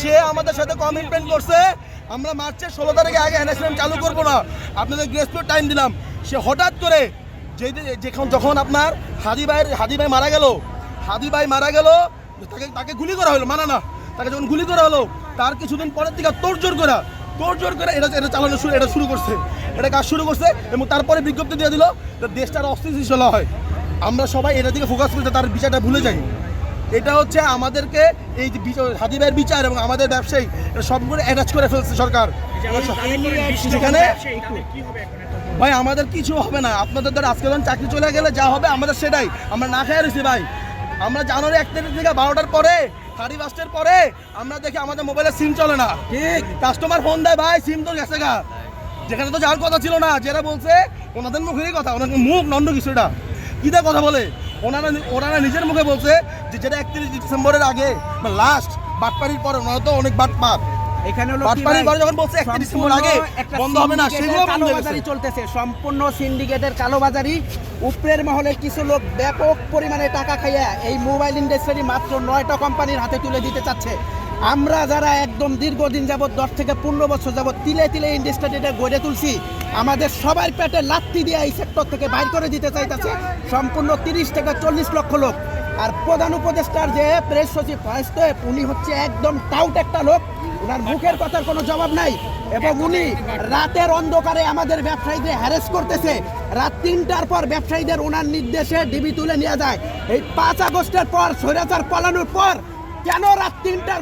সে আমাদের সাথে কমিটমেন্ট করছে আমরা মার্চের 16 তারিখে আগে এনএসএম চালু করবো না, আপনাদের গ্রেস পিরিয়ড টাইম দিলাম। সে হঠাৎ করে যখন আপনার হাদি ভাই মারা গেল তাকে গুলি করা হলো, মানা না, তাকে যখন গুলি করা হলো তার কিছুদিন পরের দিকে তোড়জোড় করে এটা চালানো শুরু করছে, এটা কাজ শুরু করছে এবং তারপরে বিজ্ঞপ্তি দিয়ে দিল দেশটা অস্থিতিশীল হয়। আমরা সবাই এটা দিকে ফোকাস করতে তার বিচারটা ভুলে যাই। এটা হচ্ছে আমাদেরকে এই যে হাদি ভাইয়ের বিচার এবং আমাদের ব্যবসায়ী সবগুলো অ্যাটাচ করে ফেলছে সরকার। সেখানে ভাই আমাদের কিছু হবে না, আপনাদের দ্বারা আজকে যখন চাকরি চলে গেলে যা হবে আমাদের সেটাই, আমরা না খেয়ে রয়েছি ভাই। আমরা জানুয়ারি 1 তারিখ থেকে 12টার পরে 1:30 পরে আমরা দেখি আমাদের মোবাইলে সিম চলে না, ঠিক কাস্টমার ফোন দেয় ভাই সিম তো গেছে গা, যেখানে তো যাওয়ার কথা ছিল না। যেটা বলছে ওনাদের মুখেরই কথা, ওনাদের মুখ নন্দ কিছুটা কিটা কথা বলে ওনারা নিজের মুখে বলছে যে যেটা 31 ডিসেম্বরের আগে লাস্ট বাটপাড়ির পরে ওনারা তো অনেক বাটপার এখানে হলো বাটপাড়ির পরে যখন বলছে 31 ডিসেম্বর আগে বন্ধ হবে না, সেগুলো কালোবাজারি চলতেছে, সম্পূর্ণ সিন্ডিকেটের কালোবাজারি। উপরের মহলের কিছু লোক ব্যাপক পরিমাণে টাকা খাইয়া এই মোবাইল ইন্ডাস্ট্রি মাত্র 9টা কোম্পানির হাতে তুলে দিতে চাচ্ছে। আমরা যারা একদম দীর্ঘদিন যাবৎ 10 থেকে 15 বছর যাবৎ তিলে তিলে ইন্ডাস্ট্রিটা গড়ে তুলছি, আমাদের সবার পেটে লাত্তি দিয়ে এই সেক্টর থেকে বাইর করে দিতে চাইতেছে সম্পূর্ণ 30 থেকে 40 লক্ষ লোক। আর প্রধান উপদেষ্টার যে প্রেস সচিব ফয়েজ, উনি হচ্ছে একদম টাউট একটা লোক, ওনার মুখের কথার কোনো জবাব নাই এবং উনি রাতের অন্ধকারে আমাদের ব্যবসায়ীদের হ্যারেস করতেছে। রাত 3টার পর ব্যবসায়ীদের ওনার নির্দেশে ডিবি তুলে নিয়ে যায়। এই 5 আগস্টের পর স্বৈরাচার পালানোর পর কেন রাত 3টার